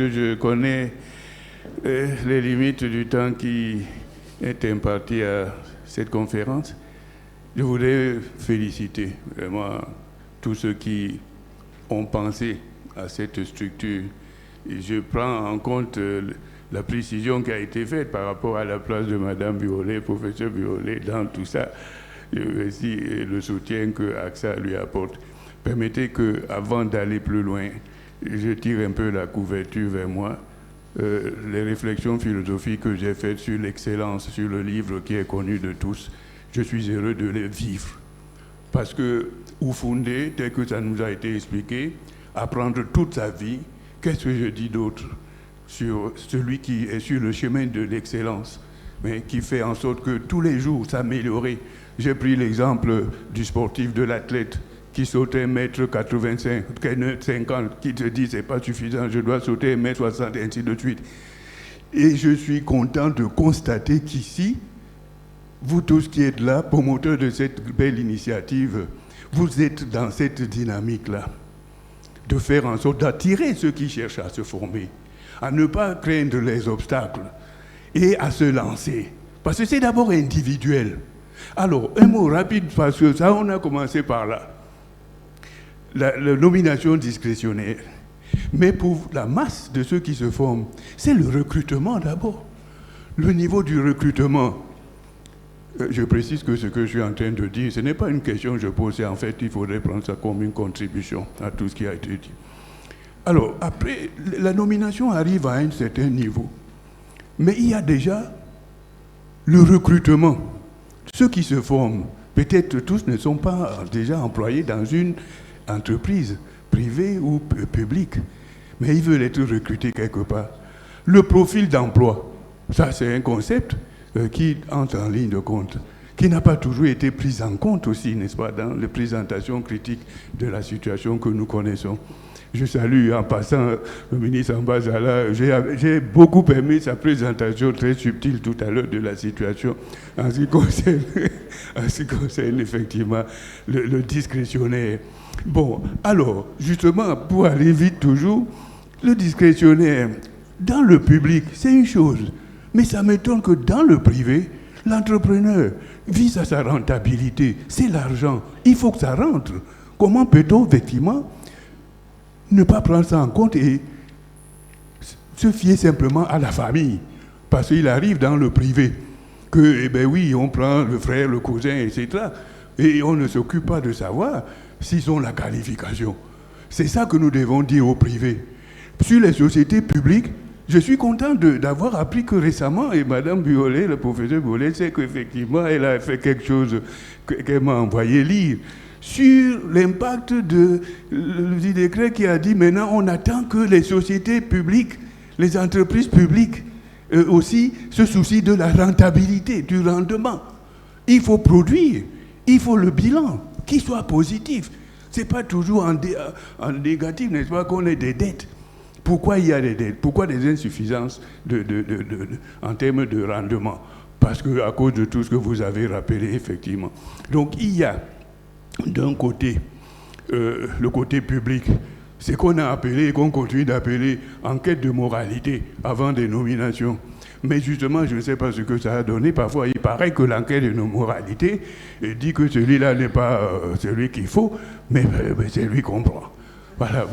Je connais les limites du temps qui est imparti à cette conférence. Je voudrais féliciter vraiment tous ceux qui ont pensé à cette structure. Et je prends en compte la précision qui a été faite par rapport à la place de Mme Violet, professeur Violet, dans tout ça. Aussi le soutien que AXA lui apporte. Permettez qu'avant d'aller plus loin, je tire un peu la couverture vers moi. Les réflexions philosophiques que j'ai faites sur l'excellence, sur le livre qui est connu de tous, je suis heureux de les vivre. Parce que Oufoundé, tel que ça nous a été expliqué, apprendre toute sa vie, qu'est-ce que je dis d'autre sur celui qui est sur le chemin de l'excellence, mais qui fait en sorte que tous les jours s'améliorer. J'ai pris l'exemple du sportif, de l'athlète, qui sautait 1m85, 50, qui te dit c'est pas suffisant, je dois sauter 1m60, et ainsi de suite. Et je suis content de constater qu'ici, vous tous qui êtes là, promoteurs de cette belle initiative, vous êtes dans cette dynamique-là, de faire en sorte d'attirer ceux qui cherchent à se former, à ne pas craindre les obstacles et à se lancer. Parce que c'est d'abord individuel. Alors, un mot rapide, parce que ça, on a commencé par là. La nomination discrétionnaire. Mais pour la masse de ceux qui se forment, c'est le recrutement d'abord. Le niveau du recrutement. Je précise que ce que je suis en train de dire, ce n'est pas une question que je pose, en fait, il faudrait prendre ça comme une contribution à tout ce qui a été dit. Alors, après, la nomination arrive à un certain niveau. Mais il y a déjà le recrutement. Ceux qui se forment, peut-être tous ne sont pas déjà employés dans une entreprise privée ou publique, mais ils veulent être recrutés quelque part. Le profil d'emploi, ça c'est un concept qui entre en ligne de compte, qui n'a pas toujours été pris en compte aussi, n'est-ce pas, dans les présentations critiques de la situation que nous connaissons. Je salue en passant le ministre Ambazala. J'ai beaucoup aimé sa présentation très subtile tout à l'heure de la situation en ce qui concerne effectivement le discrétionnaire. Bon, alors, justement, pour aller vite toujours, le discrétionnaire, dans le public, c'est une chose. Mais ça m'étonne que dans le privé, l'entrepreneur vise à sa rentabilité. C'est l'argent. Il faut que ça rentre. Comment peut-on, effectivement, ne pas prendre ça en compte et se fier simplement à la famille? Parce qu'il arrive dans le privé que, eh bien oui, on prend le frère, le cousin, etc. Et on ne s'occupe pas de savoir s'ils ont la qualification. C'est ça que nous devons dire au privé. Sur les sociétés publiques, je suis content d'avoir appris que récemment, et Mme Violet, le professeur Violet, sait qu'effectivement, elle a fait quelque chose qu'elle m'a envoyé lire sur l'impact du décret qui a dit maintenant on attend que les sociétés publiques, les entreprises publiques aussi se soucient de la rentabilité, du rendement. Il faut produire, il faut le bilan qui soit positif. Ce n'est pas toujours en négatif, n'est-ce pas, qu'on ait des dettes. Pourquoi il y a des dettes? Pourquoi des insuffisances en termes de rendement? Parce qu'à cause de tout ce que vous avez rappelé, effectivement. Donc il y a d'un côté, le côté public, c'est qu'on a appelé et qu'on continue d'appeler enquête de moralité avant des nominations. Mais justement, je ne sais pas ce que ça a donné. Parfois, il paraît que l'enquête de moralité dit que celui-là n'est pas celui qu'il faut, mais c'est lui qu'on prend. Voilà,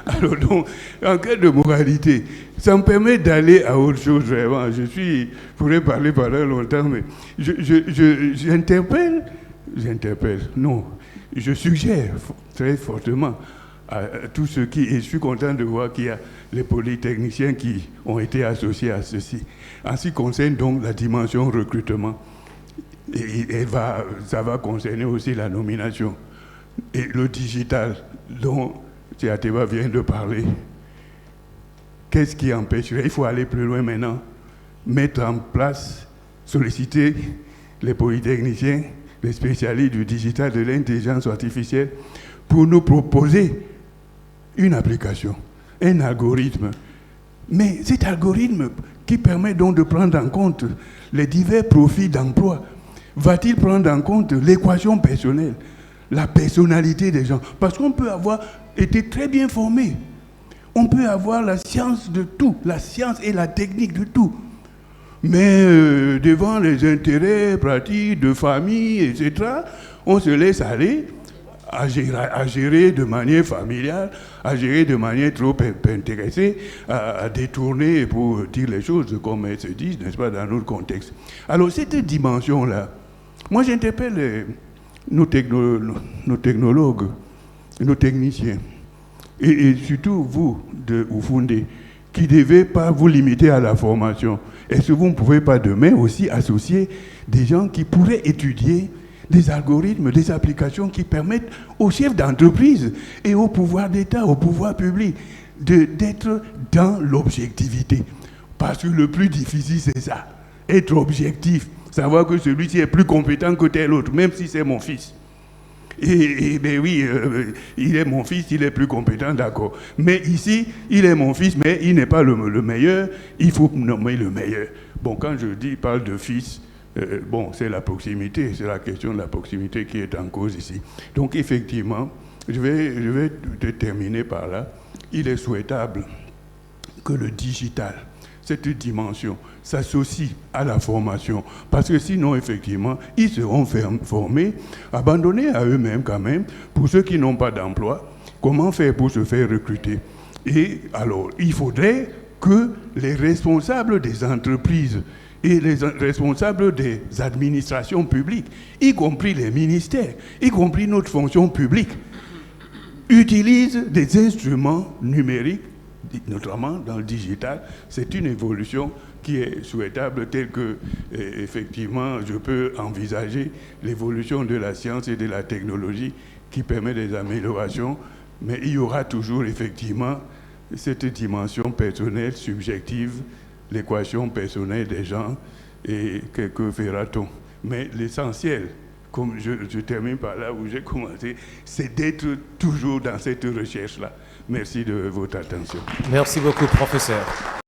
alors donc, enquête de moralité, ça me permet d'aller à autre chose vraiment. Je pourrais parler pendant longtemps, mais je suggère très fortement à tous ceux qui, et je suis content de voir qu'il y a les polytechniciens qui ont été associés à ceci. En ce qui concerne donc la dimension recrutement, ça va concerner aussi la nomination. Et le digital dont Théateba vient de parler, qu'est-ce qui empêcherait? Il faut aller plus loin maintenant, mettre en place, solliciter les polytechniciens, les spécialistes du digital, de l'intelligence artificielle, pour nous proposer une application, un algorithme. Mais cet algorithme qui permet donc de prendre en compte les divers profils d'emploi, va-t-il prendre en compte l'équation personnelle, la personnalité des gens? Parce qu'on peut avoir été très bien formé. On peut avoir la science de tout, la science et la technique de tout. Mais devant les intérêts pratiques de famille, etc., on se laisse aller à gérer de manière familiale, à gérer de manière trop intéressée, à détourner pour dire les choses comme elles se disent, n'est-ce pas, dans notre contexte. Alors cette dimension-là, moi j'interpelle nos technologues, nos techniciens, et surtout vous, de Oufoundé, qui ne devez pas vous limiter à la formation. Est-ce que vous ne pouvez pas demain aussi associer des gens qui pourraient étudier des algorithmes, des applications qui permettent aux chefs d'entreprise et au pouvoir d'État, au pouvoir public, d'être dans l'objectivité. Parce que le plus difficile, c'est ça. Être objectif. Savoir que celui-ci est plus compétent que tel autre, même si c'est mon fils. Et ben oui, il est mon fils, il est plus compétent, d'accord. Mais ici, il est mon fils, mais il n'est pas le meilleur, il faut nommer le meilleur. Bon, quand je parle de fils, bon, c'est la proximité, c'est la question de la proximité qui est en cause ici. Donc effectivement, je vais terminer par là. Il est souhaitable que le digital, cette dimension, s'associe à la formation. Parce que sinon, effectivement, ils seront formés, abandonnés à eux-mêmes quand même, pour ceux qui n'ont pas d'emploi. Comment faire pour se faire recruter? Et alors, il faudrait que les responsables des entreprises et les responsables des administrations publiques, y compris les ministères, y compris notre fonction publique, utilisent des instruments numériques, notamment dans le digital. C'est une évolution qui est souhaitable, telle que, effectivement, je peux envisager l'évolution de la science et de la technologie qui permet des améliorations, mais il y aura toujours, effectivement, cette dimension personnelle, subjective, l'équation personnelle des gens, et que fera-t-on? Mais l'essentiel, comme je termine par là où j'ai commencé, c'est d'être toujours dans cette recherche-là. Merci de votre attention. Merci beaucoup, professeur.